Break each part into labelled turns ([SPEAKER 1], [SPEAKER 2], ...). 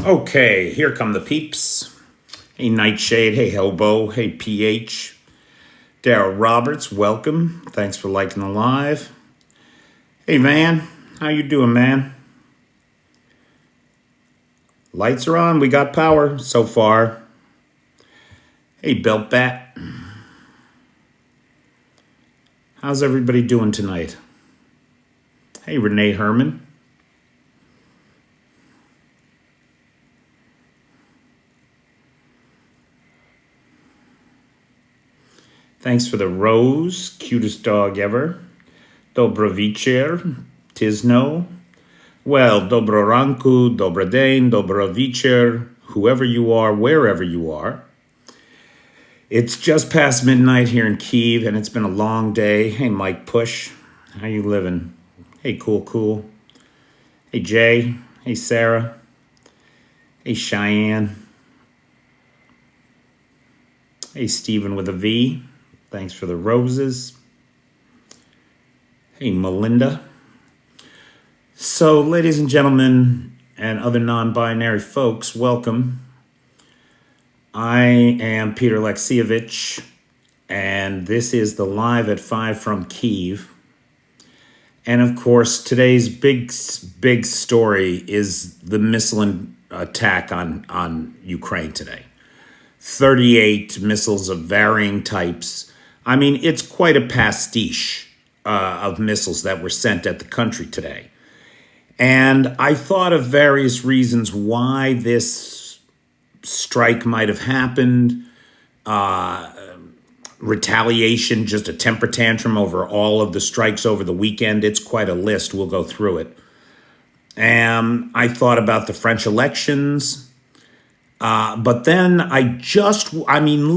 [SPEAKER 1] Okay, here come the peeps. Hey, Nightshade. Hey, Hobo. Hey, PH. Daryl Roberts, welcome. Thanks for liking the live. Hey, Van. How you doing, man? Lights are on. We got power so far. Hey, Belt Bat. How's everybody doing tonight? Hey, Renee Herman. Thanks for the rose. Cutest dog ever. Dobro večer. Tisno. Well, dobro ranku, dobro deň, dobro večer. Whoever you are, wherever you are. It's just past midnight here in Kyiv, and it's been a long day. Hey, Mike Push. How you living? Hey, Cool. Hey, Jay. Hey, Sarah. Hey, Cheyenne. Hey, Stephen with a V. Thanks for the roses. Hey, Melinda. So, ladies and gentlemen, and other non-binary folks, welcome. I am Peter Alexievich, and this is the Live at 5 from Kyiv. And of course, today's big story is the missile attack on Ukraine today. 38 missiles of varying types. I mean, it's quite a pastiche of missiles that were sent at the country today. And I thought of various reasons why this strike might have happened. Retaliation, just a temper tantrum over all of the strikes over the weekend. It's quite a list. We'll go through it. I thought about the French elections. But then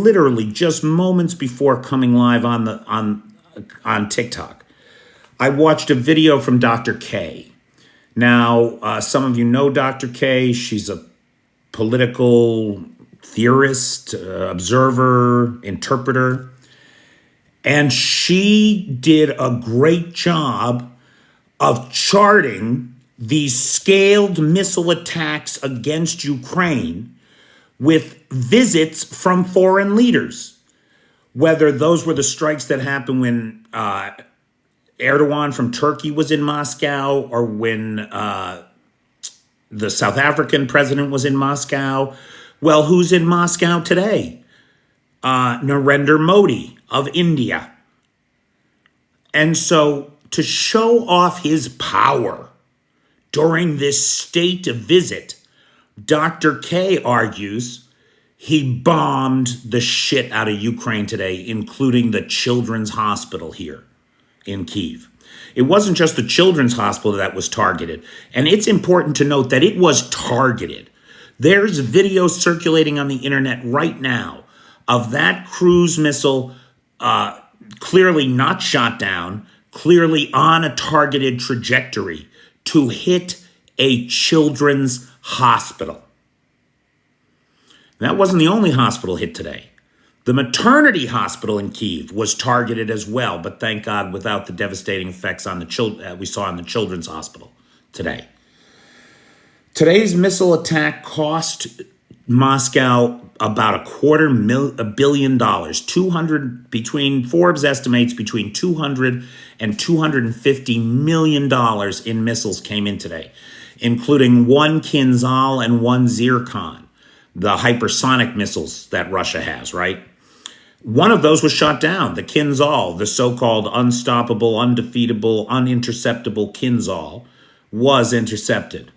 [SPEAKER 1] literally just moments before coming live on TikTok, I watched a video from Dr. K. Now, some of you know Dr. K. She's a political theorist, observer, interpreter. And she did a great job of charting these scaled missile attacks against Ukraine with visits from foreign leaders, whether those were the strikes that happened when Erdogan from Turkey was in Moscow, or when the South African president was in Moscow. Well, who's in Moscow today? Narendra Modi of India. And so to show off his power during this state visit, Dr. K argues he bombed the shit out of Ukraine today, including the children's hospital here in Kyiv. It wasn't just the children's hospital that was targeted. And it's important to note that it was targeted. There's video circulating on the internet right now of that cruise missile clearly not shot down, clearly on a targeted trajectory to hit a children's hospital. That wasn't the only hospital hit today. The maternity hospital in Kyiv was targeted as well, but thank God without the devastating effects on the we saw in the children's hospital today. Today's missile attack cost Moscow about $250 million. Between Forbes estimates between $200 and $250 million in missiles came in today, including one Kinzhal and one Zircon, the hypersonic missiles that Russia has, right? One of those was shot down, the Kinzhal, the so-called unstoppable, undefeatable, uninterceptable Kinzhal, was intercepted.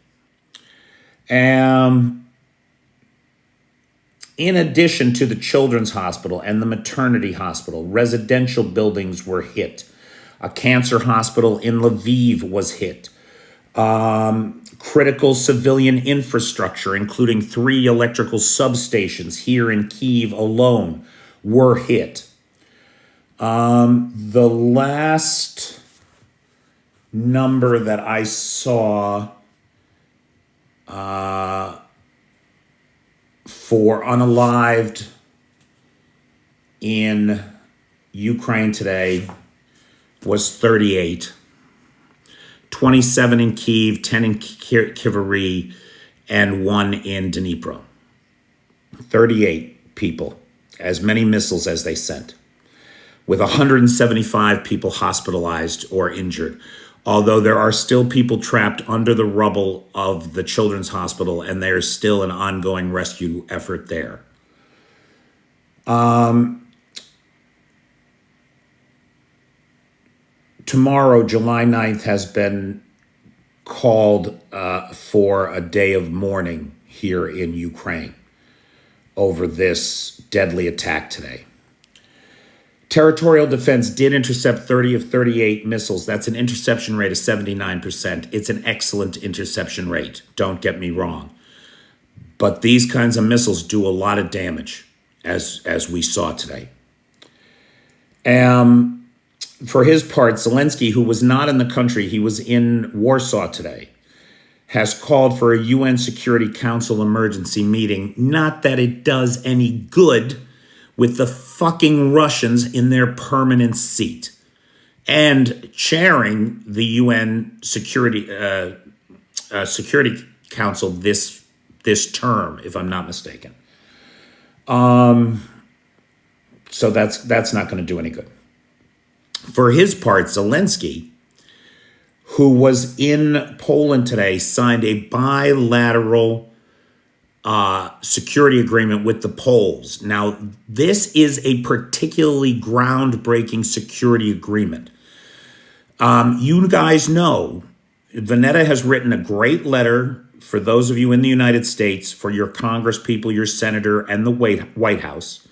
[SPEAKER 1] In addition to the children's hospital and the maternity hospital, residential buildings were hit. A cancer hospital in Lviv was hit. Critical civilian infrastructure, including 3 electrical substations here in Kyiv alone, were hit. The last number that I saw for unalived in Ukraine today was 38. 27 in Kyiv, 10 in Kivary, and one in Dnipro. 38 people, as many missiles as they sent, with 175 people hospitalized or injured. Although there are still people trapped under the rubble of the children's hospital, and there's still an ongoing rescue effort there. Tomorrow, July 9th, has been called for a day of mourning here in Ukraine over this deadly attack today. Territorial defense did intercept 30 of 38 missiles. That's an interception rate of 79%. It's an excellent interception rate, don't get me wrong. But these kinds of missiles do a lot of damage, as we saw today. For his part, Zelensky, who was not in the country, he was in Warsaw today, has called for a UN Security Council emergency meeting. Not that it does any good with the fucking Russians in their permanent seat and chairing the UN Security Council this term, if I'm not mistaken. So that's not going to do any good. For his part, Zelensky, who was in Poland today, signed a bilateral security agreement with the Poles. Now, this is a particularly groundbreaking security agreement. You guys know, Vanetta has written a great letter for those of you in the United States, for your Congress people, your senator, and the White House,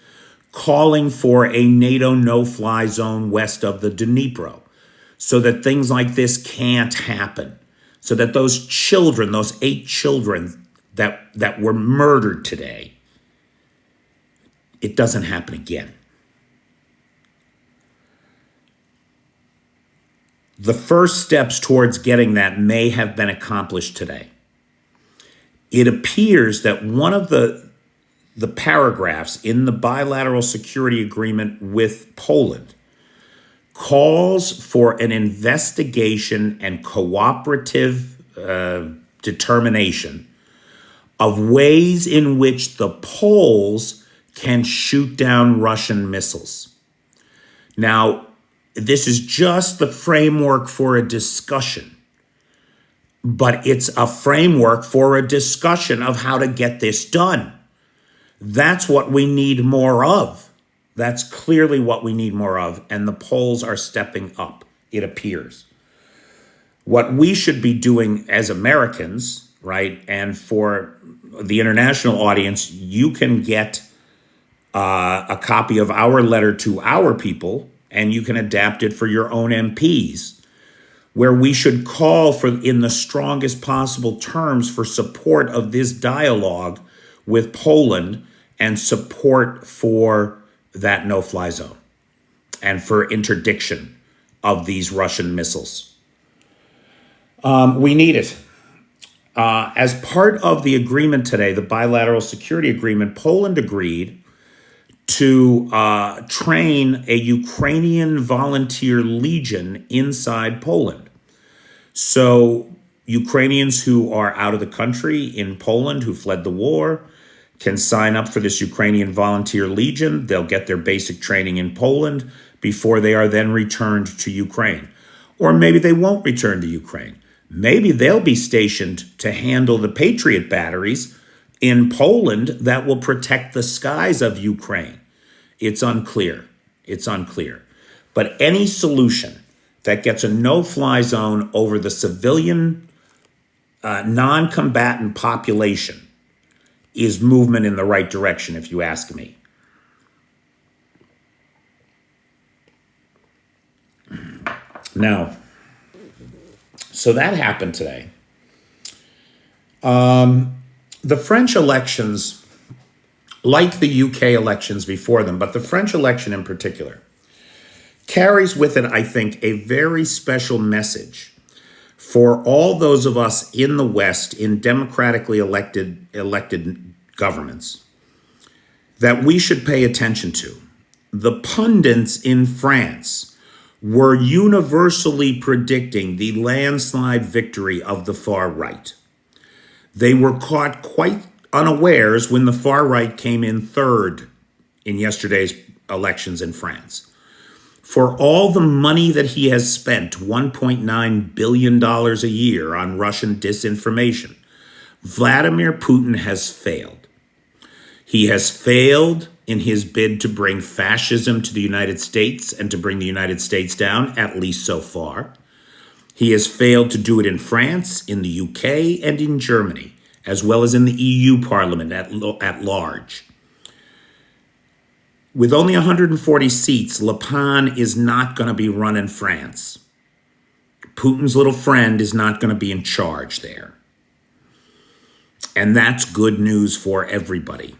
[SPEAKER 1] calling for a NATO no-fly zone west of the Dnipro, so that things like this can't happen, so that those children, those 8 children that were murdered today, it doesn't happen again. The first steps towards getting that may have been accomplished today. It appears that one of the paragraphs in the bilateral security agreement with Poland calls for an investigation and cooperative determination of ways in which the Poles can shoot down Russian missiles. Now, this is just the framework for a discussion, but it's a framework for a discussion of how to get this done. That's what we need more of. That's clearly what we need more of, and the Poles are stepping up, it appears. What we should be doing as Americans, right, and for the international audience, you can get a copy of our letter to our people, and you can adapt it for your own MPs, where we should call for, in the strongest possible terms, for support of this dialogue with Poland and support for that no-fly zone and for interdiction of these Russian missiles. We need it. As part of the agreement today, the bilateral security agreement, Poland agreed to train a Ukrainian volunteer legion inside Poland. So Ukrainians who are out of the country in Poland, who fled the war, can sign up for this Ukrainian volunteer legion. They'll get their basic training in Poland before they are then returned to Ukraine. Or maybe they won't return to Ukraine. Maybe they'll be stationed to handle the Patriot batteries in Poland that will protect the skies of Ukraine. It's unclear. It's unclear. But any solution that gets a no-fly zone over the civilian, non-combatant population is movement in the right direction, if you ask me. Now, so that happened today. The French elections, like the UK elections before them, but the French election in particular, carries with it, I think, a very special message for all those of us in the West, in democratically elected governments, that we should pay attention to. The pundits in France were universally predicting the landslide victory of the far right. They were caught quite unawares when the far right came in third in yesterday's elections in France. For all the money that he has spent, $1.9 billion a year on Russian disinformation, Vladimir Putin has failed. He has failed in his bid to bring fascism to the United States and to bring the United States down, at least so far. He has failed to do it in France, in the UK, and in Germany, as well as in the EU Parliament at large. With only 140 seats, Le Pen is not going to be running France. Putin's little friend is not going to be in charge there. And that's good news for everybody.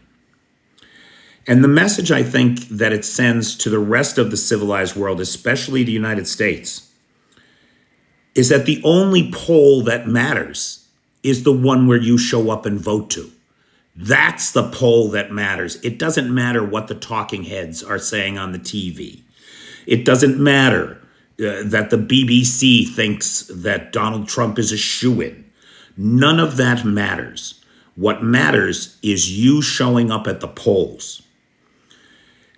[SPEAKER 1] And the message I think that it sends to the rest of the civilized world, especially the United States, is that the only poll that matters is the one where you show up and vote to. That's the poll that matters. It doesn't matter what the talking heads are saying on the TV. It doesn't matter that the BBC thinks that Donald Trump is a shoo-in. None of that matters. What matters is you showing up at the polls.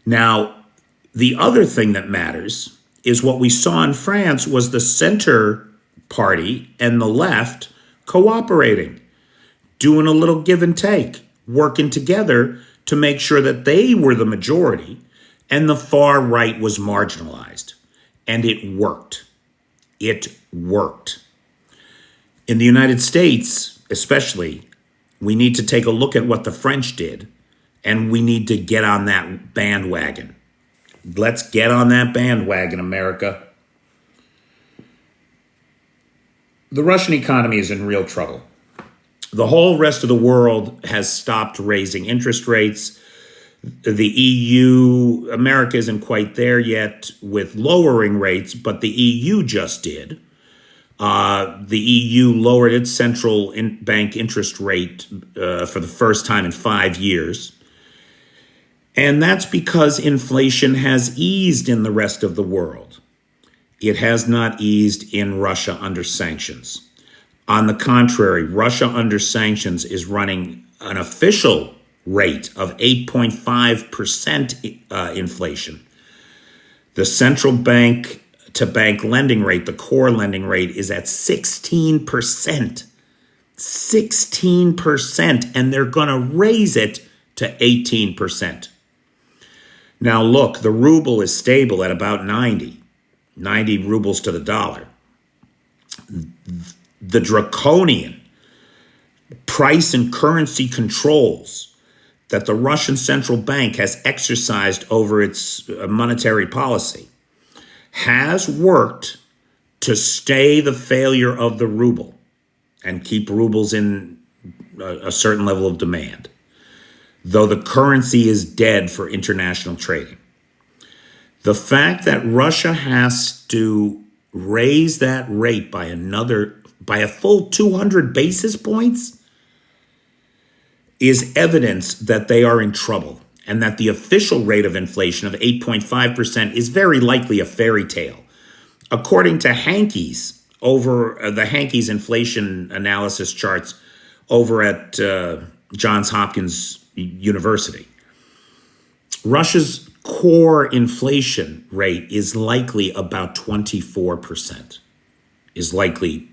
[SPEAKER 1] Now, the other thing that matters is what we saw in France was the center party and the left cooperating, doing a little give and take, working together to make sure that they were the majority and the far right was marginalized. And it worked. It worked. In the United States, especially, we need to take a look at what the French did, and we need to get on that bandwagon. Let's get on that bandwagon, America. The Russian economy is in real trouble. The whole rest of the world has stopped raising interest rates. The EU, America isn't quite there yet with lowering rates, but the EU just did. The EU lowered its central bank interest rate for the first time in 5 years. And that's because inflation has eased in the rest of the world. It has not eased in Russia under sanctions. On the contrary, Russia under sanctions is running an official rate of 8.5% inflation. The central bank to bank lending rate, the core lending rate, is at 16%. 16%, and they're going to raise it to 18%. Now look, the ruble is stable at about 90 rubles to the dollar. The draconian price and currency controls that the Russian central bank has exercised over its monetary policy has worked to stay the failure of the ruble and keep rubles in a certain level of demand, though the currency is dead for international trading. The fact that Russia has to raise that rate by a full 200 basis points is evidence that they are in trouble, and that the official rate of inflation of 8.5% is very likely a fairy tale. According to Hankey's, over the Hankey's inflation analysis charts over at Johns Hopkins University, Russia's core inflation rate is likely about 24%, is likely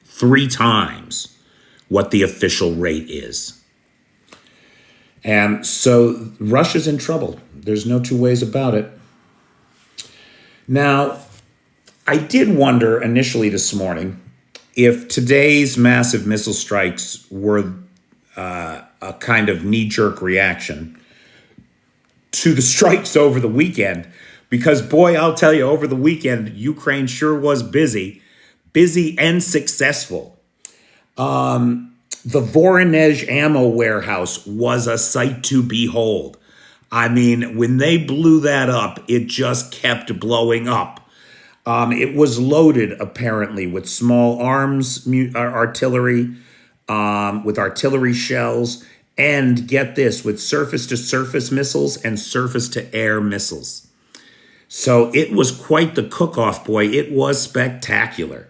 [SPEAKER 1] 3 times what the official rate is. And so Russia's in trouble. There's no two ways about it. Now, I did wonder initially this morning if today's massive missile strikes were a kind of knee-jerk reaction to the strikes over the weekend, because boy, I'll tell you, over the weekend, Ukraine sure was busy and successful. The Voronezh ammo warehouse was a sight to behold. I mean, when they blew that up, it just kept blowing up. It was loaded, apparently, with small arms artillery, with artillery shells, and get this, with surface-to-surface missiles and surface-to-air missiles. So it was quite the cook-off, boy. It was spectacular.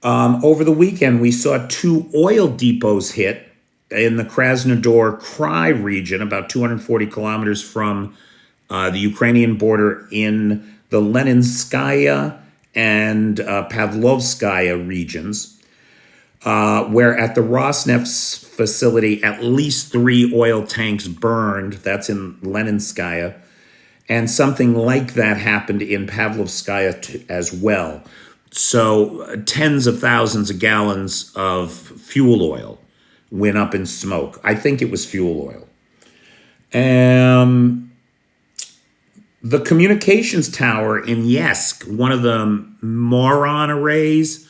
[SPEAKER 1] Over the weekend, we saw 2 oil depots hit in the Krasnodar Krai region, about 240 kilometers from the Ukrainian border in the Leninskaya and Pavlovskaya regions, where at the Rosneft facility, at least 3 oil tanks burned. That's in Leninskaya. And something like that happened in Pavlovskaya as well. So tens of thousands of gallons of fuel oil went up in smoke. I think it was fuel oil. The communications tower in Yesk, one of the Moron arrays,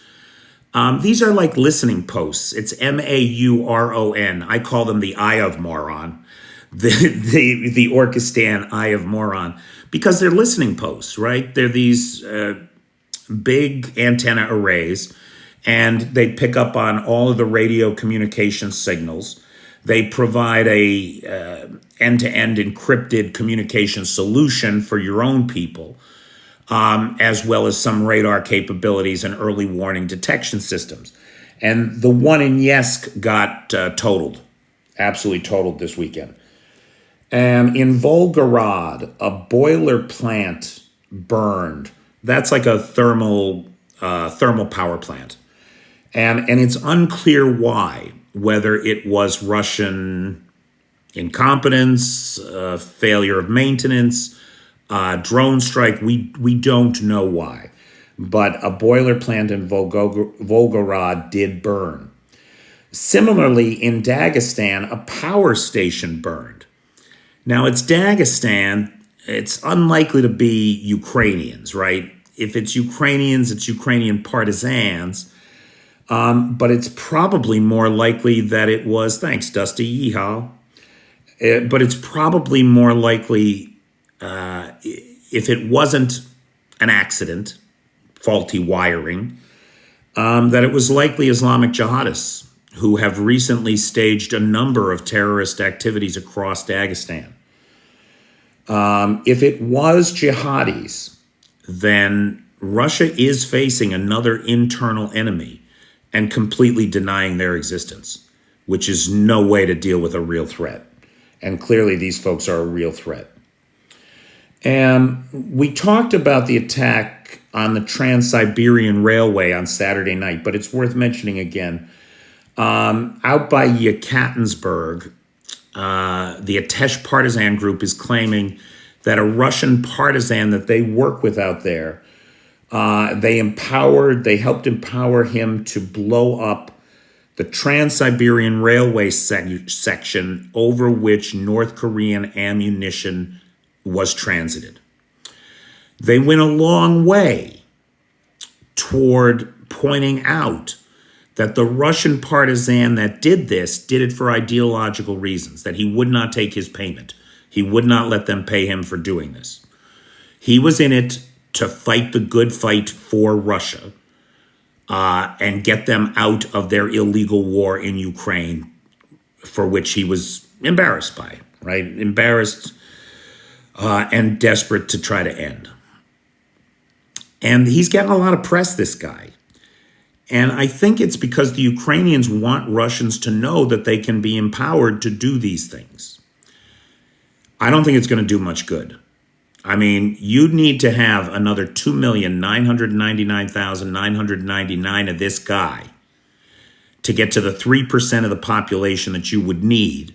[SPEAKER 1] these are like listening posts. It's Mauron. I call them the Eye of Moron, the Orchistan Eye of Moron, because they're listening posts, right? They're these big antenna arrays, and they pick up on all of the radio communication signals. They provide a end-to-end encrypted communication solution for your own people, as well as some radar capabilities and early warning detection systems. And the one in Yesk got totaled, absolutely totaled this weekend. In Volgorod, a boiler plant burned. That's like a thermal power plant. And it's unclear why, whether it was Russian incompetence, failure of maintenance, drone strike. We don't know why. But a boiler plant in Volgorod did burn. Similarly, in Dagestan, a power station burned. Now, it's Dagestan. It's unlikely to be Ukrainians, right? If it's Ukrainians, it's Ukrainian partisans. But it's probably more likely that it was, thanks, Dusty, yeehaw. But it's probably more likely, if it wasn't an accident, faulty wiring, that it was likely Islamic jihadists who have recently staged a number of terrorist activities across Dagestan. If it was jihadis, then Russia is facing another internal enemy and completely denying their existence, which is no way to deal with a real threat. And clearly these folks are a real threat. And we talked about the attack on the Trans-Siberian Railway on Saturday night, but it's worth mentioning again. Out by Yekaterinburg, the Atesh partisan group is claiming that a Russian partisan that they work with out there, they helped empower him to blow up the Trans-Siberian Railway section over which North Korean ammunition was transited. They went a long way toward pointing out that the Russian partisan that did this did it for ideological reasons, that he would not take his payment. He would not let them pay him for doing this. He was in it to fight the good fight for Russia and get them out of their illegal war in Ukraine, for which he was embarrassed by, right? Embarrassed and desperate to try to end. And he's getting a lot of press, this guy. And I think it's because the Ukrainians want Russians to know that they can be empowered to do these things. I don't think it's going to do much good. I mean, you'd need to have another 2,999,999 of this guy to get to the 3% of the population that you would need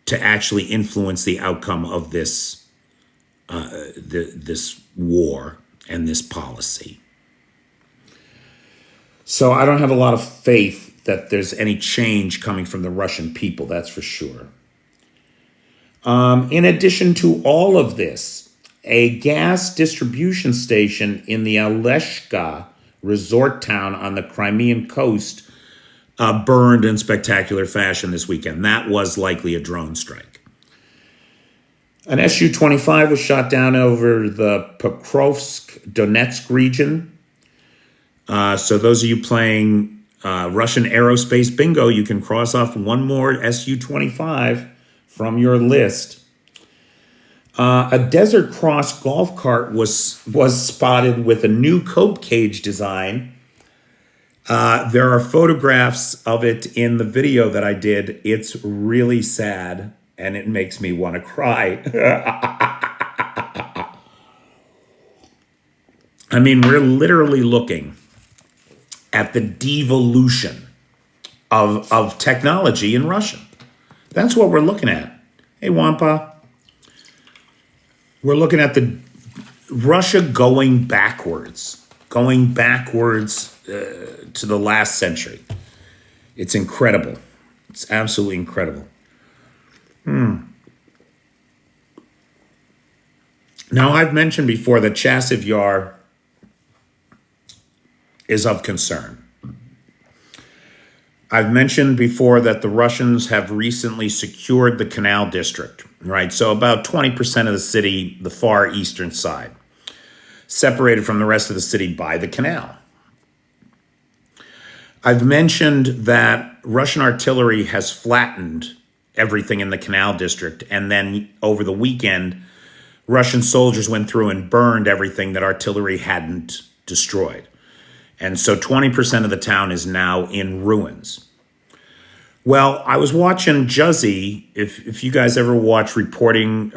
[SPEAKER 1] to actually influence the outcome of this this war and this policy. So I don't have a lot of faith that there's any change coming from the Russian people, that's for sure. In addition to all of this, a gas distribution station in the Aleshka resort town on the Crimean coast burned in spectacular fashion this weekend. That was likely a drone strike. An Su-25 was shot down over the Pokrovsk, Donetsk region. So those of you playing Russian aerospace bingo, you can cross off one more Su-25 from your list. A Desert Cross golf cart was spotted with a new coat cage design There are photographs of it in the video that I did. It's really sad, and it makes me want to cry. I mean, we're literally looking at the devolution of technology in Russia. That's what we're looking at. Hey, Wampa. We're looking at the Russia going backwards to the last century. It's incredible. It's absolutely incredible. Now, I've mentioned before that Chasiv Yar is of concern. I've mentioned before that the Russians have recently secured the Canal District, right? So about 20% of the city, the far eastern side, separated from the rest of the city by the canal. I've mentioned that Russian artillery has flattened everything in the Canal District, and then over the weekend, Russian soldiers went through and burned everything that artillery hadn't destroyed. And so 20% of the town is now in ruins. Well, I was watching Juzzy, if you guys ever watch Ukraine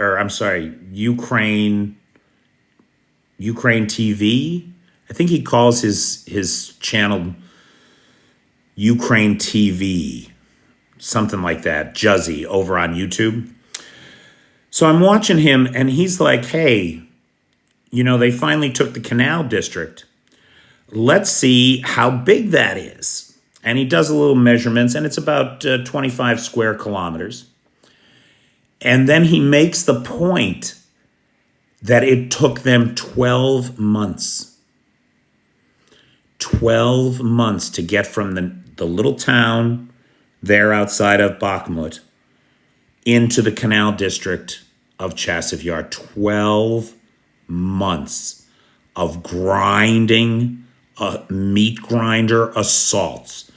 [SPEAKER 1] TV. I think he calls his channel Ukraine TV, something like that, Juzzy, over on YouTube. So I'm watching him, and he's like, hey, they finally took the Canal District. Let's see how big that is. And he does a little measurements, and it's about 25 square kilometers. And then he makes the point that it took them 12 months. 12 months to get from the little town there outside of Bakhmut into the Canal District of Chasiv Yar. 12 months of grinding, meat grinder assaults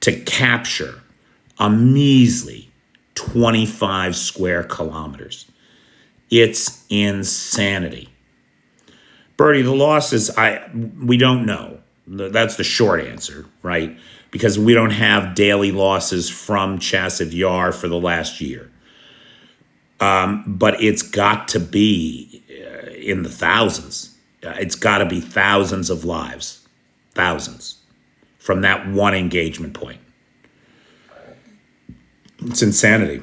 [SPEAKER 1] to capture a measly 25 square kilometers. It's insanity. Bertie, the losses, we don't know. That's the short answer, right? Because we don't have daily losses from Chasiv Yar for the last year. But it's got to be in the thousands. It's got to be thousands of lives. Thousands from that one engagement point. It's insanity.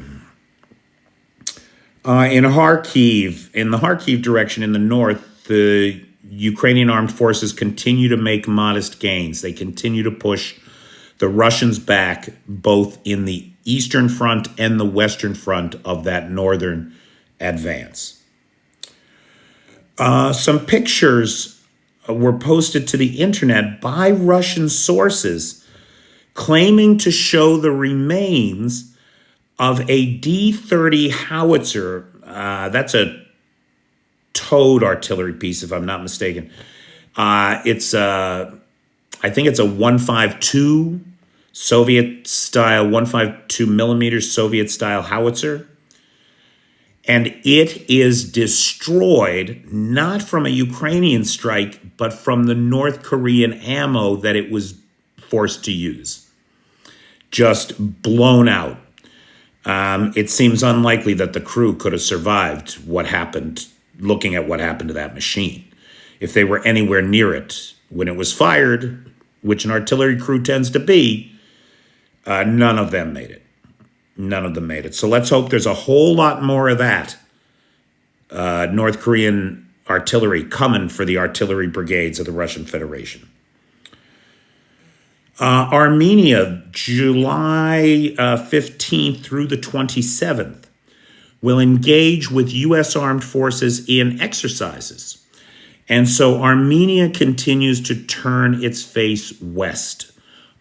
[SPEAKER 1] In the Kharkiv direction in the north, the Ukrainian armed forces continue to make modest gains. They continue to push the Russians back, both in the eastern front and the western front of that northern advance. Some pictures were posted to the internet by Russian sources claiming to show the remains of a D-30 howitzer. That's a towed artillery piece, if I'm not mistaken. I think it's a 152 Soviet style, 152 millimeter Soviet style howitzer. And it is destroyed not from a Ukrainian strike, but from the North Korean ammo that it was forced to use. Just blown out. It seems unlikely that the crew could have survived what happened, looking at what happened to that machine. If they were anywhere near it when it was fired, which an artillery crew tends to be, none of them made it. None of them made it. So let's hope there's a whole lot more of that North Korean artillery coming for the artillery brigades of the Russian Federation. Armenia, July 15th through the 27th, will engage with U.S. armed forces in exercises. And so Armenia continues to turn its face west,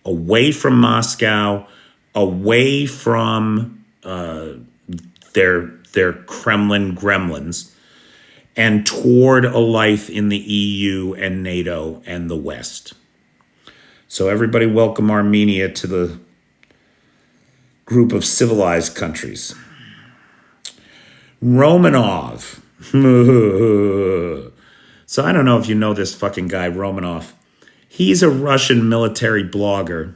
[SPEAKER 1] away from Moscow, away from their Kremlin gremlins, and toward a life in the EU and NATO and the West. So everybody welcome Armenia to the group of civilized countries. Romanov. So I don't know if you know this fucking guy, Romanov. He's a Russian military blogger.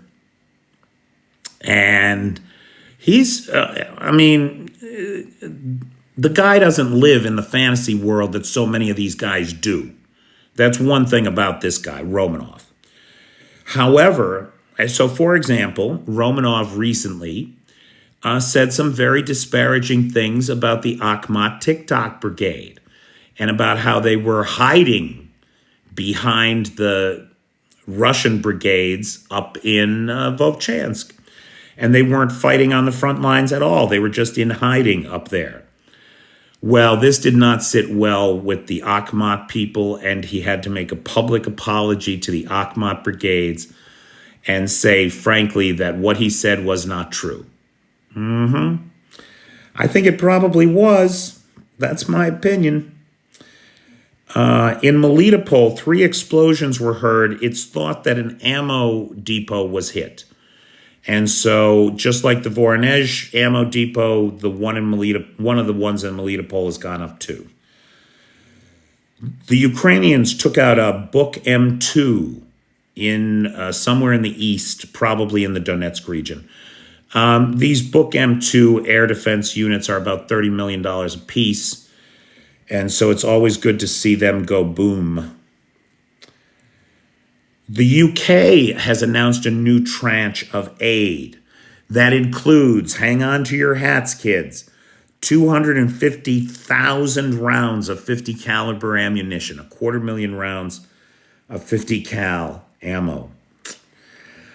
[SPEAKER 1] And the guy doesn't live in the fantasy world that so many of these guys do. That's one thing about this guy, Romanov. However, so for example, Romanov recently said some very disparaging things about the Akhmat TikTok brigade and about how they were hiding behind the Russian brigades up in Volchansk. And they weren't fighting on the front lines at all. They were just in hiding up there. Well, this did not sit well with the Akhmat people, and he had to make a public apology to the Akhmat brigades and say, frankly, that what he said was not true. I think it probably was. That's my opinion. In Melitopol, 3 explosions were heard. It's thought that an ammo depot was hit. And so, just like the Voronezh ammo depot, one of the ones in Melitopol has gone up too. The Ukrainians took out a Buk M2 in somewhere in the east, probably in the Donetsk region. These Buk M2 air defense units are about $30 million a piece. And so it's always good to see them go boom. The UK has announced a new tranche of aid that includes, hang on to your hats, kids, 250,000 rounds of 50 caliber ammunition, 250,000 rounds of 50 cal ammo,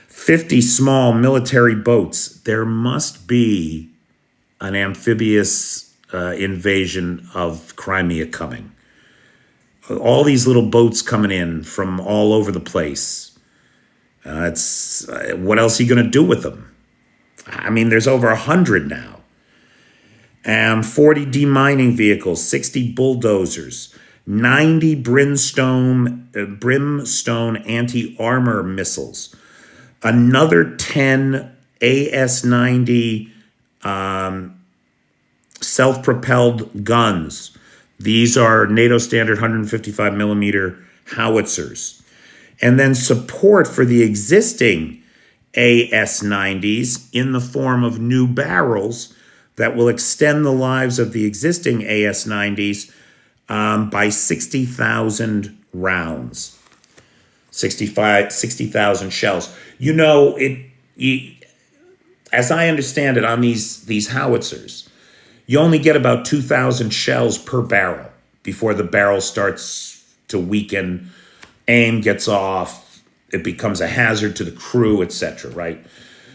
[SPEAKER 1] 50 small military boats. There must be an amphibious invasion of Crimea coming. All these little boats coming in from all over the place. What else are you going to do with them? I mean, there's over 100 now. 40 demining vehicles, 60 bulldozers, 90 brimstone anti-armor missiles, another 10 AS-90 self-propelled guns. These are NATO standard 155 millimeter howitzers. And then support for the existing AS-90s in the form of new barrels that will extend the lives of the existing AS-90s by 60,000 rounds, 60,000 shells. You know, as I understand it, on these howitzers, you only get about 2,000 shells per barrel before the barrel starts to weaken, aim gets off, it becomes a hazard to the crew, etc., right?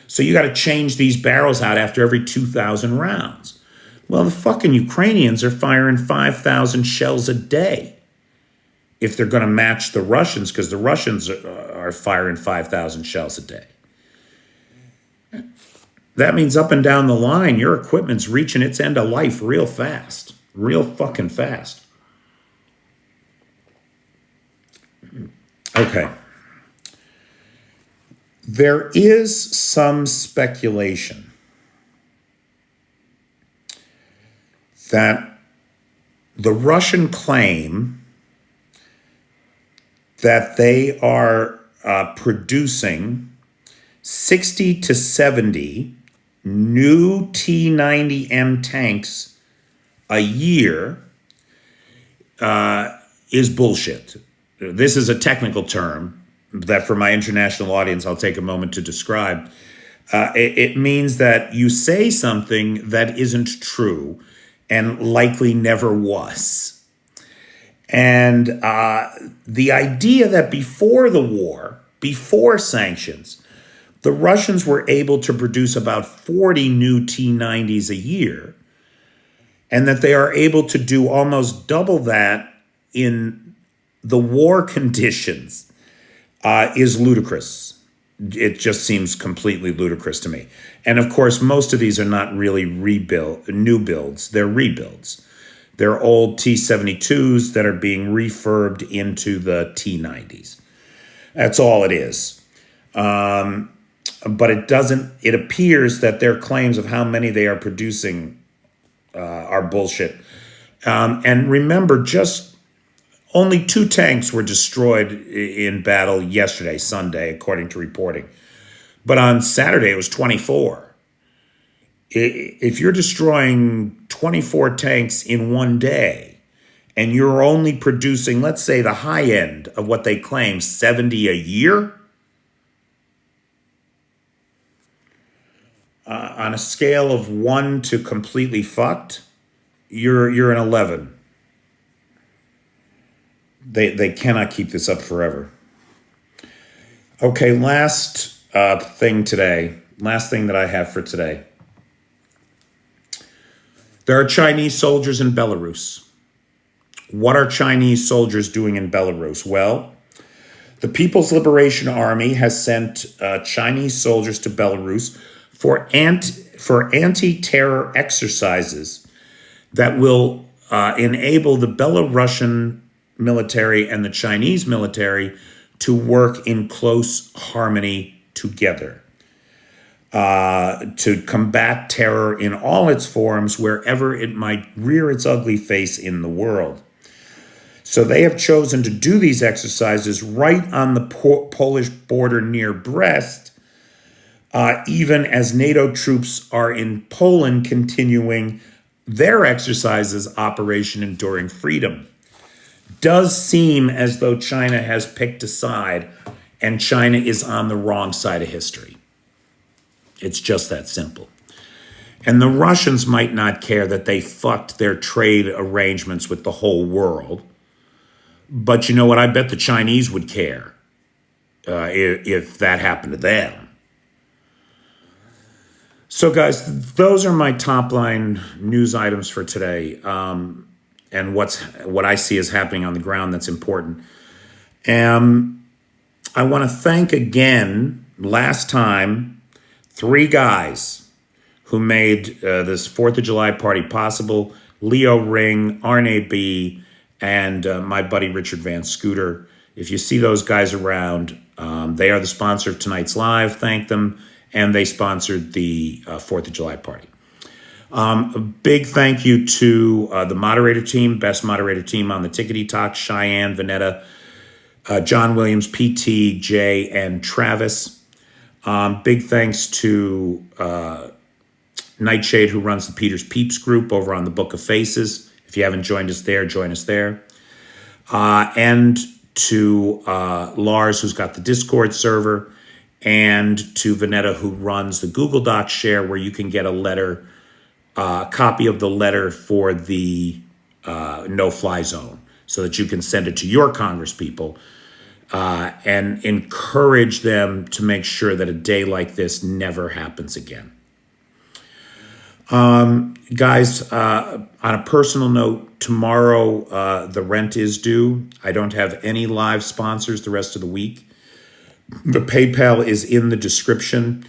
[SPEAKER 1] So you got to change these barrels out after every 2,000 rounds. Well, the fucking Ukrainians are firing 5,000 shells a day if they're going to match the Russians, because the Russians are firing 5,000 shells a day. That means up and down the line, your equipment's reaching its end of life real fast. Real fucking fast. Okay. There is some speculation that the Russian claim that they are producing 60 to 70 new T-90M tanks a year is bullshit. This is a technical term that for my international audience, I'll take a moment to describe. It means that you say something that isn't true and likely never was. And the idea that before the war, before sanctions, the Russians were able to produce about 40 new T-90s a year, and that they are able to do almost double that in the war conditions is ludicrous. It just seems completely ludicrous to me. And of course, most of these are not really new builds, they're rebuilds. They're old T-72s that are being refurbed into the T-90s. That's all it is. But it appears that their claims of how many they are producing are bullshit. And remember, just Only 2 tanks were destroyed in battle yesterday, Sunday, according to reporting. But on Saturday, it was 24. If you're destroying 24 tanks in one day, and you're only producing, let's say, the high end of what they claim, 70 a year, on a scale of 1 to completely fucked, you're an 11. They cannot keep this up forever. Okay, last thing that I have for today. There are Chinese soldiers in Belarus. What are Chinese soldiers doing in Belarus? Well, the People's Liberation Army has sent Chinese soldiers to Belarus for anti-terror exercises that will enable the Belarusian military and the Chinese military to work in close harmony together to combat terror in all its forms wherever it might rear its ugly face in the world. So they have chosen to do these exercises right on the Polish border near Brest, even as NATO troops are in Poland continuing their exercises, Operation Enduring Freedom. Does seem as though China has picked a side and China is on the wrong side of history. It's just that simple. And the Russians might not care that they fucked their trade arrangements with the whole world. But you know what? I bet the Chinese would care if that happened to them. So, guys, those are my top line news items for today, and what I see is happening on the ground that's important. I want to thank again, last time, 3 guys who made this 4th of July party possible: Leo Ring, Arne B., and my buddy Richard Van Scooter. If you see those guys around, they are the sponsor of tonight's live. Thank them. And they sponsored the 4th of July party. A big thank you to the moderator team, best moderator team on the Tickety Talk: Cheyenne, Vanetta, John Williams, PT, Jay, and Travis. Big thanks to Nightshade, who runs the Peter's Peeps group over on the Book of Faces. If you haven't joined us there, join us there. And to Lars, who's got the Discord server, and to Vanetta, who runs the Google Doc share, where you can get a copy of the letter for the no-fly zone, so that you can send it to your congresspeople and encourage them to make sure that a day like this never happens again. Guys, on a personal note, tomorrow the rent is due. I don't have any live sponsors the rest of the week. The PayPal is in the description.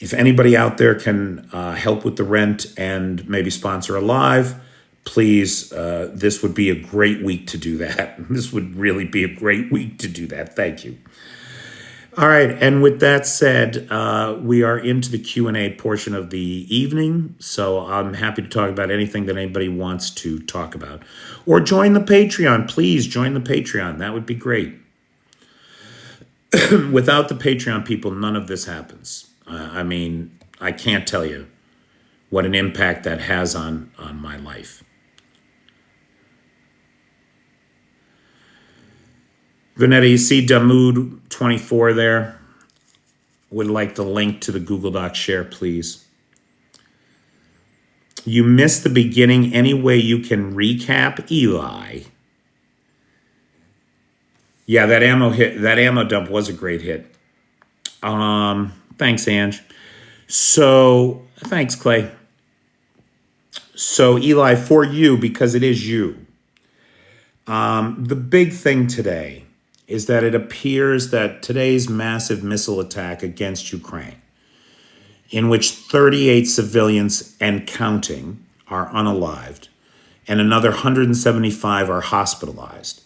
[SPEAKER 1] If anybody out there can help with the rent and maybe sponsor a live, please, this would be a great week to do that. This would really be a great week to do that. Thank you. All right, and with that said, we are into the Q&A portion of the evening, so I'm happy to talk about anything that anybody wants to talk about. Or join the Patreon. Please join the Patreon. That would be great. Without the Patreon people, none of this happens. I mean, I can't tell you what an impact that has on my life. Vanetta, you see Damood 24 there? Would like the link to the Google Doc share, please. You missed the beginning. Any way you can recap, Eli? Yeah, that ammo dump was a great hit. Thanks, Ange. So, thanks, Clay. So, Eli, for you, because it is you, the big thing today is that it appears that today's massive missile attack against Ukraine, in which 38 civilians and counting are unalived, and another 175 are hospitalized,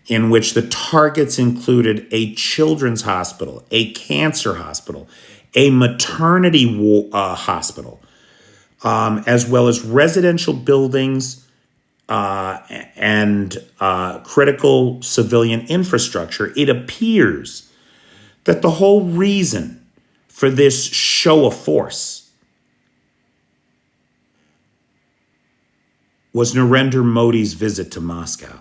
[SPEAKER 1] in which the targets included a children's hospital, a cancer hospital, a maternity hospital, as well as residential buildings, and critical civilian infrastructure, it appears that the whole reason for this show of force was Narendra Modi's visit to Moscow.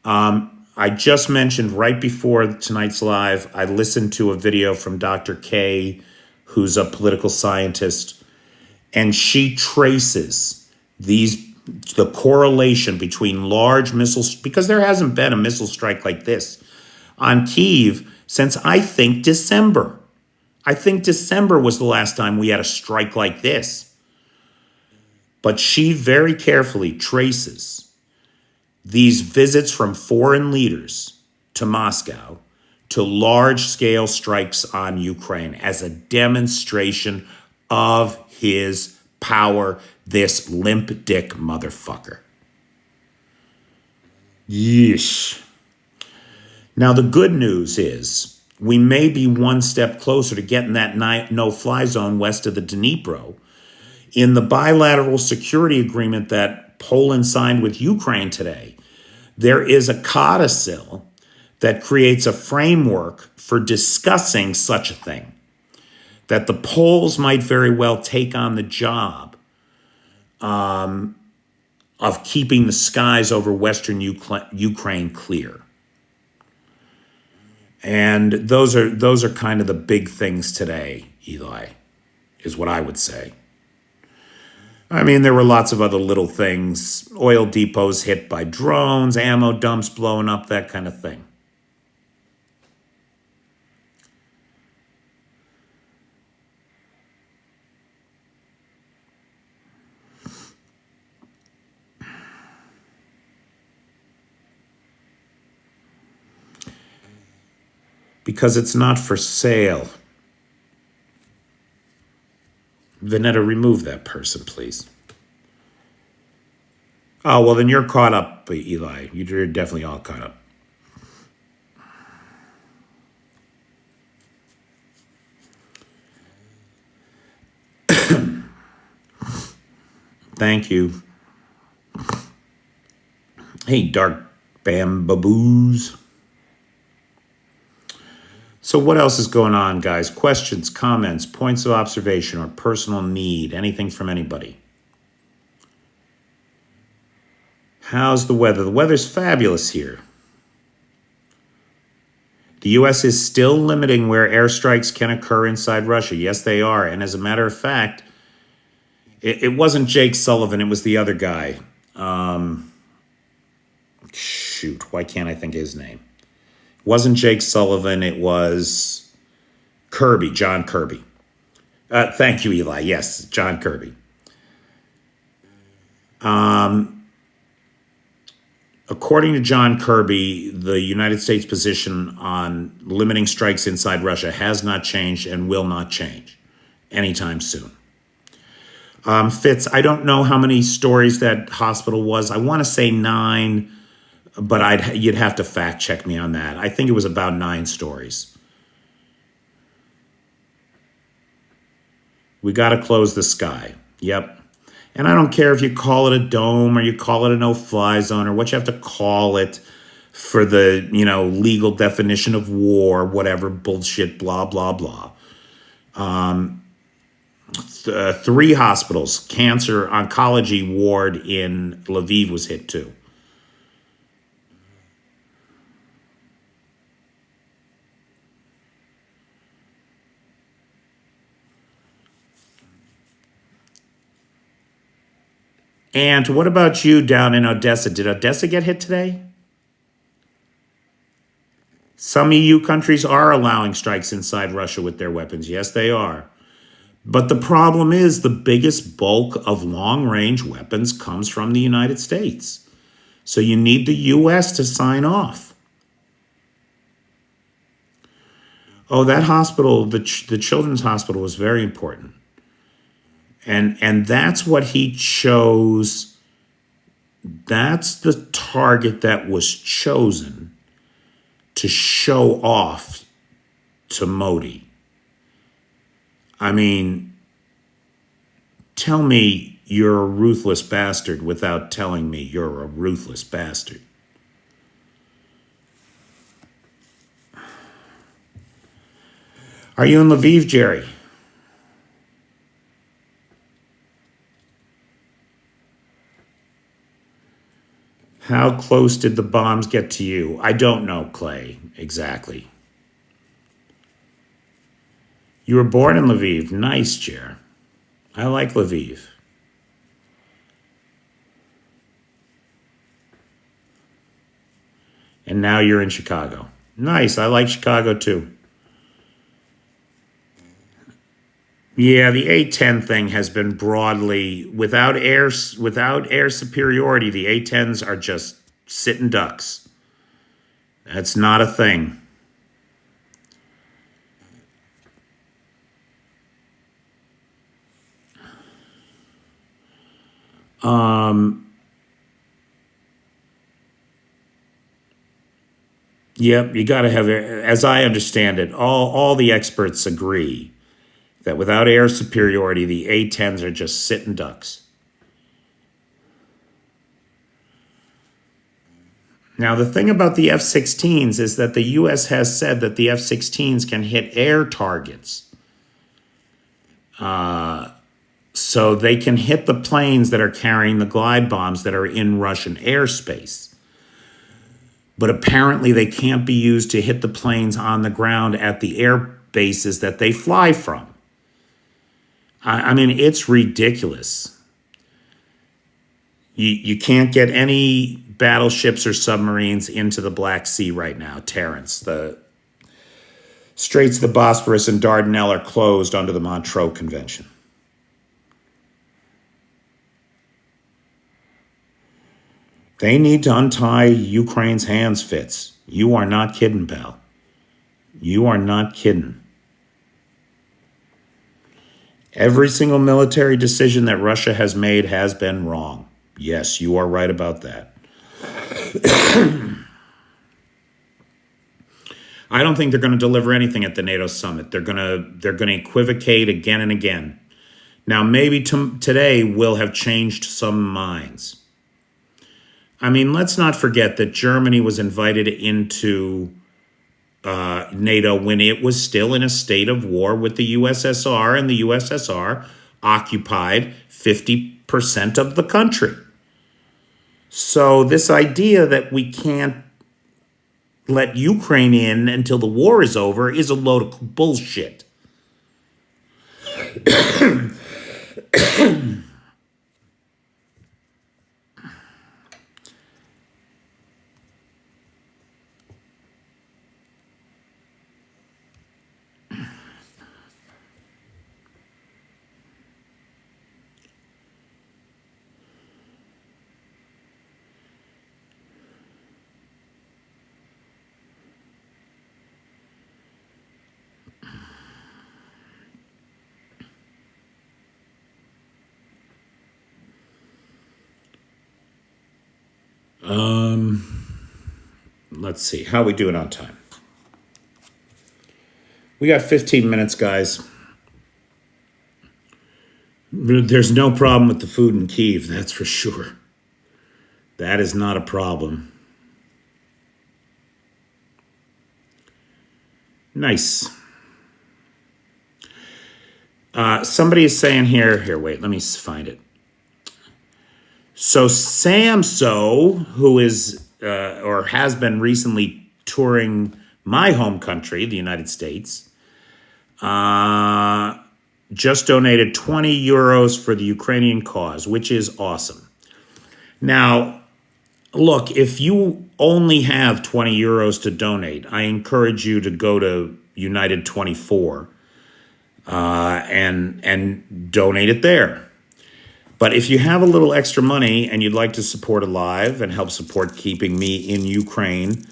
[SPEAKER 1] I just mentioned right before tonight's live, I listened to a video from Dr. K, who's a political scientist, and she traces the correlation between large missiles, because there hasn't been a missile strike like this on Kyiv since I think December. I think December was the last time we had a strike like this. But she very carefully traces these visits from foreign leaders to Moscow to large-scale strikes on Ukraine as a demonstration of his power, this limp dick motherfucker. Yeesh. Now, the good news is we may be one step closer to getting that no-fly zone west of the Dnipro. In the bilateral security agreement that Poland signed with Ukraine today, there is a codicil that creates a framework for discussing such a thing, that the Poles might very well take on the job of keeping the skies over Western Ukraine clear. And those are kind of the big things today, Eli, is what I would say. I mean, there were lots of other little things, oil depots hit by drones, ammo dumps blowing up, that kind of thing. Because it's not for sale. Vanetta, remove that person, please. Oh, well, then you're caught up, Eli. You're definitely all caught up. Thank you. Hey, Dark Bambaboos. So what else is going on, guys? Questions, comments, points of observation, or personal need? Anything from anybody? How's the weather? The weather's fabulous here. The U.S. is still limiting where airstrikes can occur inside Russia. Yes, they are. And as a matter of fact, it wasn't Jake Sullivan. It was the other guy. Shoot, why can't I think of his name? It wasn't Jake Sullivan. It was Kirby, John Kirby. Thank you, Eli. Yes, John Kirby. According to John Kirby, the United States position on limiting strikes inside Russia has not changed and will not change anytime soon. Fitz, I don't know how many stories that hospital was. I want to say 9, but you'd have to fact check me on that. I think it was about 9 stories. We got to close the sky. Yep. And I don't care if you call it a dome or you call it a no-fly zone or what you have to call it for the, legal definition of war, whatever bullshit, blah, blah, blah. 3 hospitals, cancer oncology ward in Lviv was hit too. And what about you down in Odessa? Did Odessa get hit today? Some EU countries are allowing strikes inside Russia with their weapons. Yes, they are. But the problem is the biggest bulk of long-range weapons comes from the United States. So you need the U.S. to sign off. Oh, that hospital, the children's hospital, was very important. And that's what he chose. That's the target that was chosen to show off to Modi. I mean, tell me you're a ruthless bastard without telling me you're a ruthless bastard. Are you in Lviv, Jerry? How close did the bombs get to you? I don't know, Clay, exactly. You were born in Lviv. Nice, Jer. I like Lviv. And now you're in Chicago. Nice, I like Chicago too. Yeah, the A-10 thing has been broadly, without air superiority, the A-10s are just sitting ducks. That's not a thing. Yep, you got to have, as I understand it, all the experts agree that without air superiority, the A-10s are just sitting ducks. Now, the thing about the F-16s is that the U.S. has said that the F-16s can hit air targets. So they can hit the planes that are carrying the glide bombs that are in Russian airspace. But apparently they can't be used to hit the planes on the ground at the air bases that they fly from. I mean, it's ridiculous. You can't get any battleships or submarines into the Black Sea right now, Terrence. The Straits of the Bosphorus and Dardanelles are closed under the Montreux Convention. They need to untie Ukraine's hands, Fitz. You are not kidding, pal. You are not kidding. Every single military decision that Russia has made has been wrong. Yes, you are right about that. I don't think they're going to deliver anything at the NATO summit. They're going to equivocate again and again. Now, maybe today will have changed some minds. I mean, let's not forget that Germany was invited into NATO when it was still in a state of war with the USSR, and the USSR occupied 50% of the country. So this idea that we can't let Ukraine in until the war is over is a load of bullshit. Let's see. How are we doing on time? We got 15 minutes, guys. There's no problem with the food in Kyiv, that's for sure. That is not a problem. Nice. Somebody is saying here, wait, let me find it. So Samso, who is or has been recently touring my home country, the United States, just donated 20 euros for the Ukrainian cause, which is awesome. Now, look, if you only have 20 euros to donate, I encourage you to go to United 24 and donate it there. But if you have a little extra money and you'd like to support Alive and help support keeping me in Ukraine,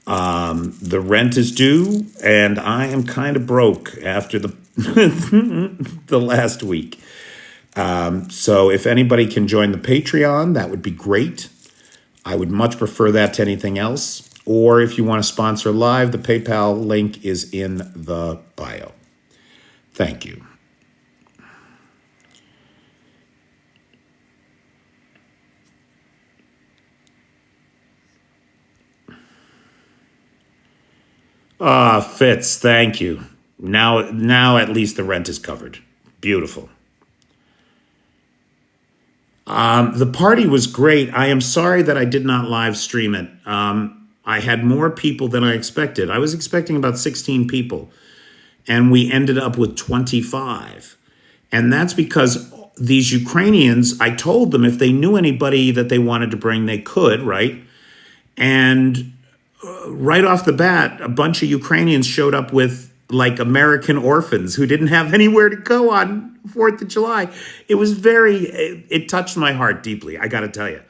[SPEAKER 1] the rent is due, and I am kind of broke after the the last week. So if anybody can join the Patreon, that would be great. I would much prefer that to anything else. Or if you want to sponsor Live, the PayPal link is in the bio. Thank you. Ah, Fitz, thank you. Now at least the rent is covered. Beautiful. The party was great. I am sorry that I did not live stream it. I had more people than I expected. I was expecting about 16 people, and we ended up with 25. And that's because these Ukrainians, I told them if they knew anybody that they wanted to bring, they could, right? And right off the bat, a bunch of Ukrainians showed up with like American orphans who didn't have anywhere to go on 4th of July. It was it touched my heart deeply, I got to tell you.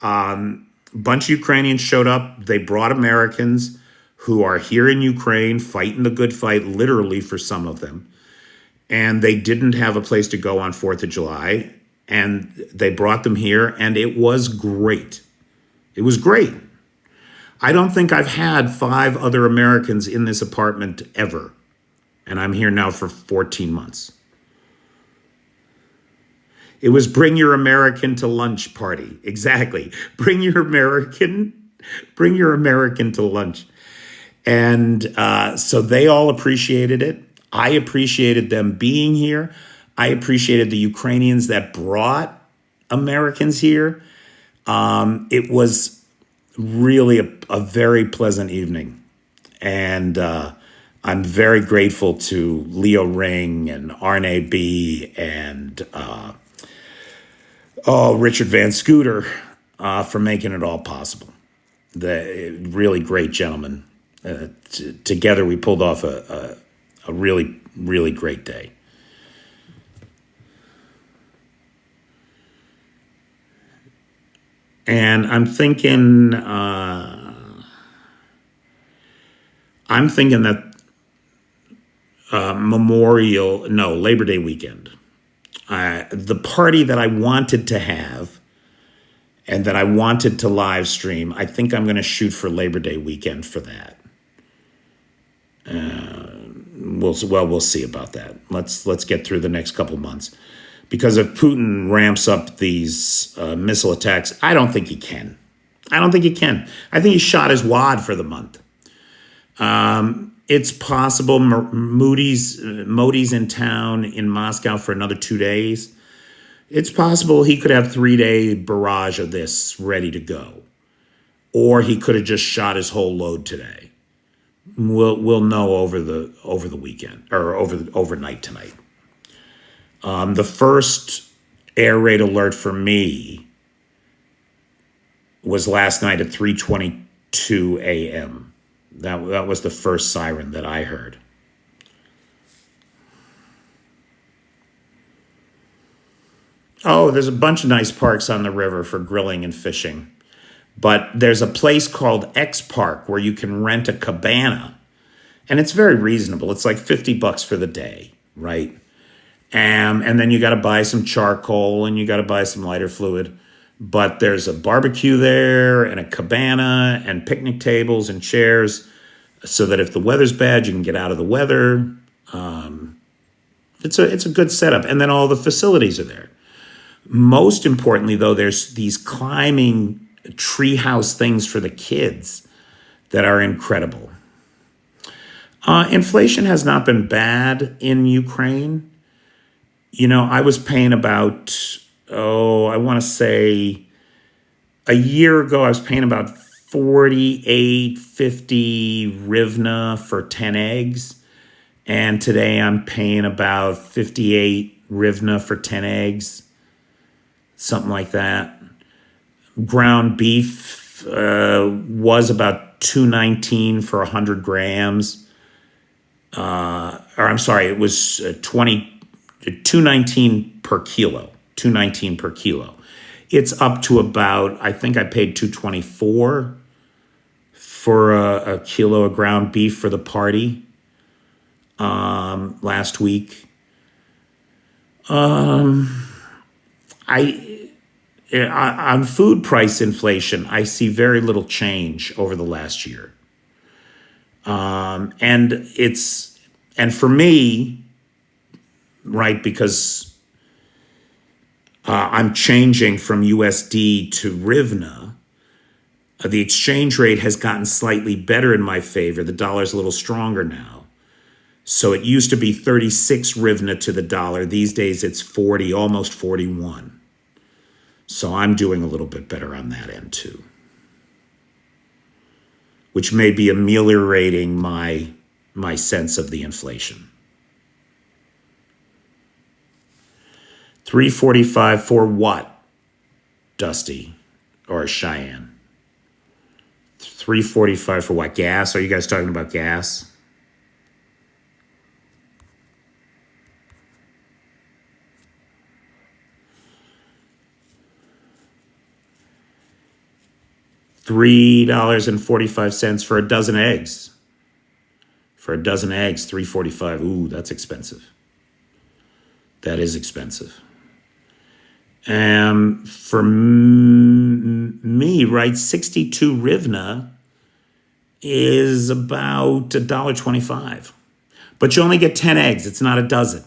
[SPEAKER 1] A bunch of Ukrainians showed up. They brought Americans who are here in Ukraine fighting the good fight, literally for some of them. And they didn't have a place to go on 4th of July. And they brought them here, and it was great. It was great. I don't think I've had 5 other Americans in this apartment ever. And I'm here now for 14 months. It was bring your American to lunch party. Exactly. Bring your American to lunch. And so they all appreciated it. I appreciated them being here. I appreciated the Ukrainians that brought Americans here. It was really a very pleasant evening. And I'm very grateful to Leo Ring and Arne B. and Richard Van Scooter for making it all possible. The really great gentlemen. Together we pulled off a really, really great day. And I'm thinking that Labor Day weekend, the party that I wanted to have and that I wanted to live stream, I think I'm going to shoot for Labor Day weekend for that. We'll see about that. Let's get through the next couple months, because if Putin ramps up these missile attacks, I don't think he can. I think he shot his wad for the month. It's possible Modi's in town in Moscow for another 2 days. It's possible he could have 3-day barrage of this ready to go, or he could have just shot his whole load today. We'll know over the weekend or overnight tonight. The first air raid alert for me was last night at 3:22 a.m. That was the first siren that I heard. Oh, there's a bunch of nice parks on the river for grilling and fishing. But there's a place called X Park where you can rent a cabana. And it's very reasonable. It's like $50 for the day, right? And then you got to buy some charcoal and you got to buy some lighter fluid. But there's a barbecue there and a cabana and picnic tables and chairs so that if the weather's bad, you can get out of the weather. It's a good setup. And then all the facilities are there. Most importantly, though, there's these climbing treehouse things for the kids that are incredible. Inflation has not been bad in Ukraine. You know, I was paying about, I want to say a year ago, I was paying about 48.50 hryvnia for 10 eggs. And today I'm paying about 58 hryvnia for 10 eggs, something like that. Ground beef was about $2.19 for 100 grams. It was $2.19 per kilo. $2.19 per kilo. It's up to about, I think I paid $2.24 for a kilo of ground beef for the party last week. On food price inflation, I see very little change over the last year. And for me, right, because I'm changing from USD to hryvnia, The exchange rate has gotten slightly better in my favor. The dollar's a little stronger now. So it used to be 36 hryvnia to the dollar. These days it's 40, almost 41. So I'm doing a little bit better on that end too, which may be ameliorating my sense of the inflation. 345 for what, Dusty or Cheyenne? 345 for what? Gas? Are you guys talking about gas? $3.45 for a dozen eggs. For a dozen eggs, $3.45. Ooh, that's expensive. That is expensive. For me, right, 62 hryvnia is about $1.25. But you only get 10 eggs. It's not a dozen.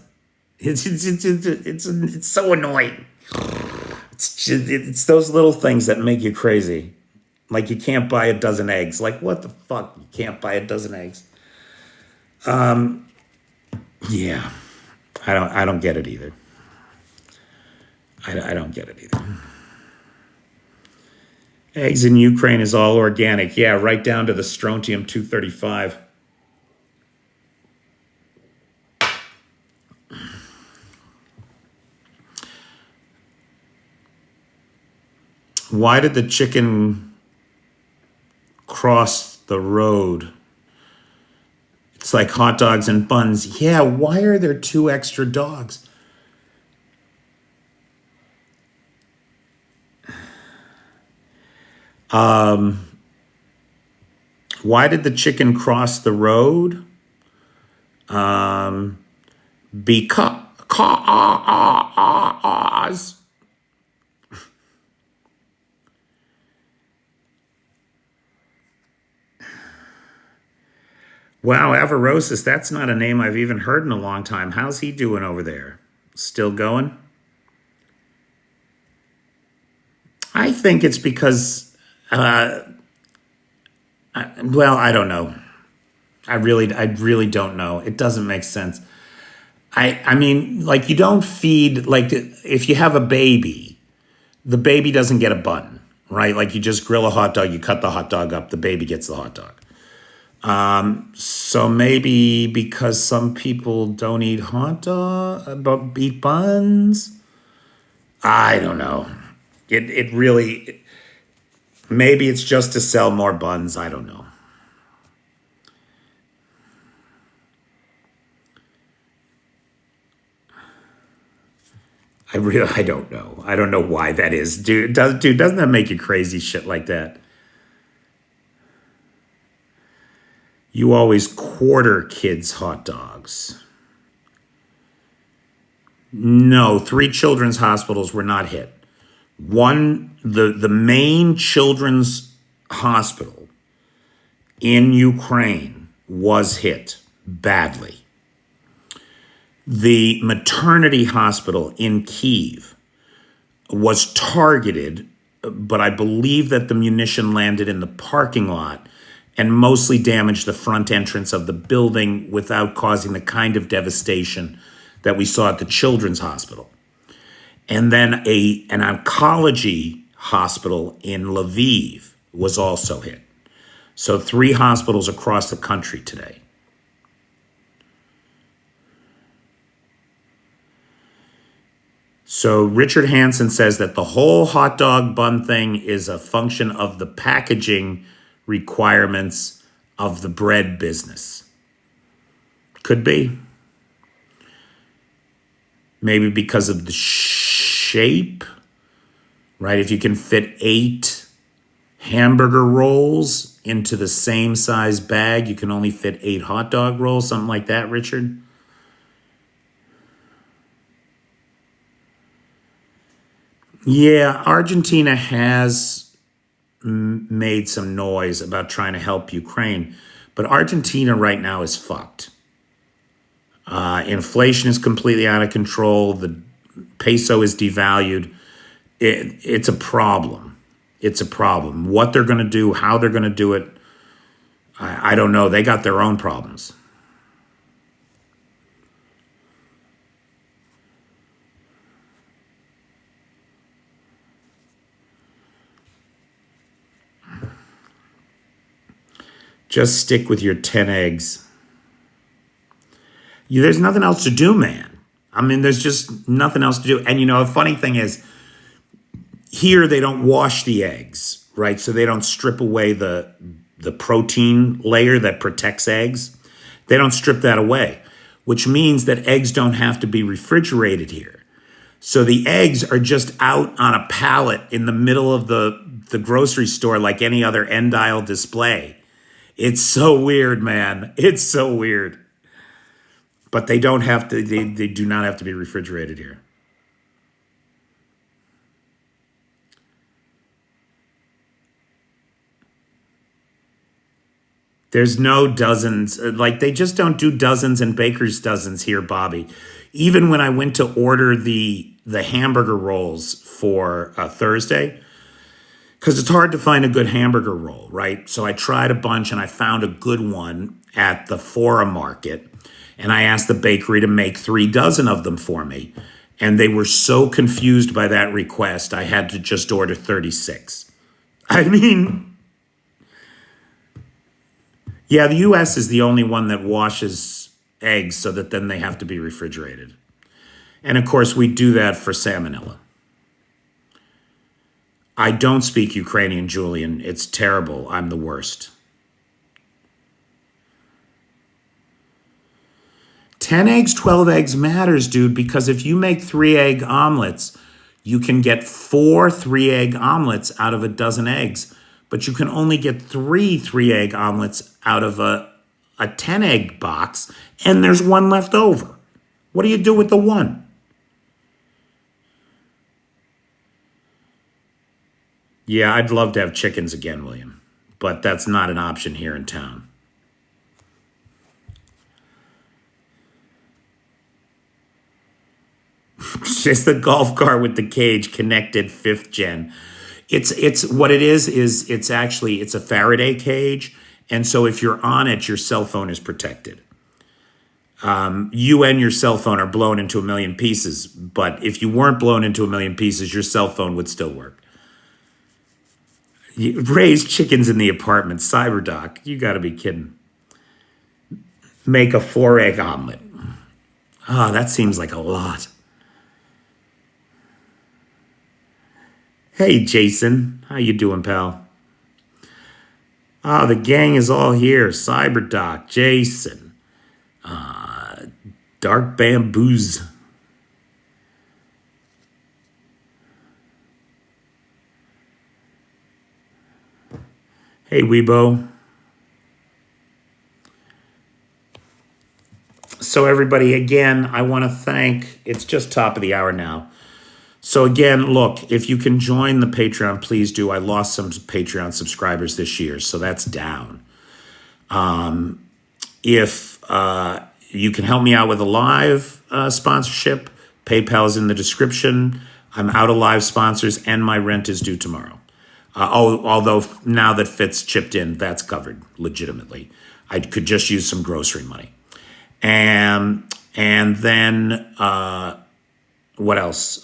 [SPEAKER 1] It's so annoying. It's those little things that make you crazy. Like you can't buy a dozen eggs. Like what the fuck? You can't buy a dozen eggs. Yeah, I don't get it either. I don't get it either. Eggs in Ukraine is all organic. Yeah, right down to the strontium 235. Why did the chicken cross the road? It's like hot dogs and buns. Yeah, why are there 2 extra dogs? Why did the chicken cross the road? Because wow, Avarosis, that's not a name I've even heard in a long time. How's he doing over there? Still going? I think it's because, well, I don't know. I really don't know. It doesn't make sense. I mean, like you don't feed, like if you have a baby, the baby doesn't get a bun, right? Like you just grill a hot dog, you cut the hot dog up, the baby gets the hot dog. So maybe because some people don't eat eat buns. I don't know. It really, maybe it's just to sell more buns. I don't know. I don't know. I don't know why that is. Dude, doesn't that make you crazy shit like that? You always quarter kids' hot dogs. No, 3 children's hospitals were not hit. One, the main children's hospital in Ukraine was hit badly. The maternity hospital in Kyiv was targeted, but I believe that the munition landed in the parking lot and mostly damaged the front entrance of the building without causing the kind of devastation that we saw at the children's hospital. And then an oncology hospital in Lviv was also hit. So 3 hospitals across the country today. So Richard Hansen says that the whole hot dog bun thing is a function of the packaging requirements of the bread business. Could be. Maybe because of the shape, right? If you can fit 8 hamburger rolls into the same size bag, you can only fit 8 hot dog rolls, something like that, Richard. Yeah, Argentina has made some noise about trying to help Ukraine, but Argentina right now is fucked. Inflation is completely out of control. The peso is devalued. It's a problem. It's a problem. What they're going to do, how they're going to do it, I don't know. They got their own problems. Just stick with your 10 eggs. There's nothing else to do, man. I mean, there's just nothing else to do. And the funny thing is, here they don't wash the eggs, right? So they don't strip away the protein layer that protects eggs. They don't strip that away, which means that eggs don't have to be refrigerated here. So the eggs are just out on a pallet in the middle of the grocery store like any other end aisle display. It's so weird, man. It's so weird. But they don't have to, they do not have to be refrigerated here. There's no dozens, like they just don't do dozens and baker's dozens here, Bobby. Even when I went to order the hamburger rolls for Thursday, because it's hard to find a good hamburger roll, right? So I tried a bunch and I found a good one at the Forum Market. And I asked the bakery to make 3 dozen of them for me. And they were so confused by that request, I had to just order 36. I mean, yeah, the U.S. is the only one that washes eggs so that then they have to be refrigerated. And of course, we do that for salmonella. I don't speak Ukrainian, Julian. It's terrible. I'm the worst. 10 eggs, 12 eggs matters, dude, because if you make 3-egg omelets, you can get 4 3-egg omelets out of a dozen eggs, but you can only get 3 3-egg omelets out of a 10-egg box, and there's 1 left over. What do you do with the 1? Yeah, I'd love to have chickens again, William, but that's not an option here in town. It's the golf cart with the cage connected 5th gen. It's what it is it's a Faraday cage. And so if you're on it, your cell phone is protected. You and your cell phone are blown into a million pieces. But if you weren't blown into a million pieces, your cell phone would still work. You raise chickens in the apartment. CyberDoc, you got to be kidding. Make a 4-egg omelet. Oh, that seems like a lot. Hey, Jason. How you doing, pal? Oh, the gang is all here. CyberDoc, Jason, Dark Bamboos. Hey, Weibo. So everybody, again, I want to thank, it's just top of the hour now. So again, look, if you can join the Patreon, please do. I lost some Patreon subscribers this year, so that's down. If you can help me out with a live sponsorship, PayPal is in the description. I'm out of live sponsors, and my rent is due tomorrow. Although now that Fitz chipped in, that's covered legitimately. I could just use some grocery money. And then what else?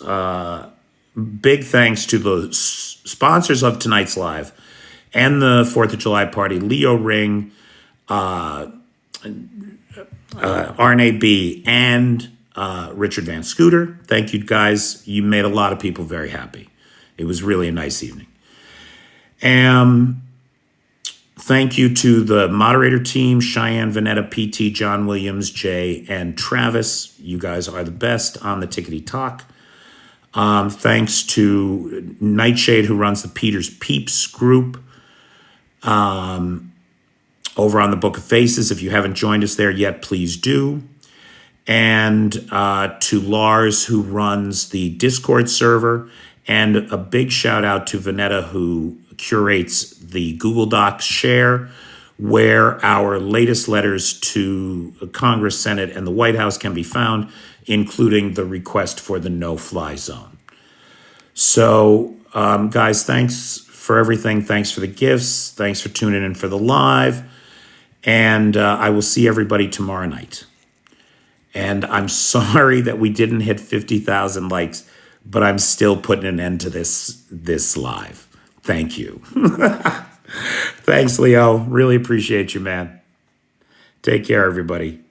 [SPEAKER 1] Big thanks to the sponsors of tonight's live and the 4th of July party, Leo Ring, RNAB, and Richard Van Scooter. Thank you, guys. You made a lot of people very happy. It was really a nice evening. Thank you to the moderator team, Cheyenne, Vanetta, PT, John Williams, Jay, and Travis. You guys are the best on the Tickety Talk. Thanks to Nightshade, who runs the Peter's Peeps group over on the Book of Faces. If you haven't joined us there yet, please do. And to Lars, who runs the Discord server. And a big shout out to Vanetta, who curates the Google Docs share, where our latest letters to Congress, Senate, and the White House can be found, including the request for the no-fly zone. So, guys, thanks for everything. Thanks for the gifts. Thanks for tuning in for the live. And I will see everybody tomorrow night. And I'm sorry that we didn't hit 50,000 likes, but I'm still putting an end to this live. Thank you. Thanks, Leo. Really appreciate you, man. Take care, everybody.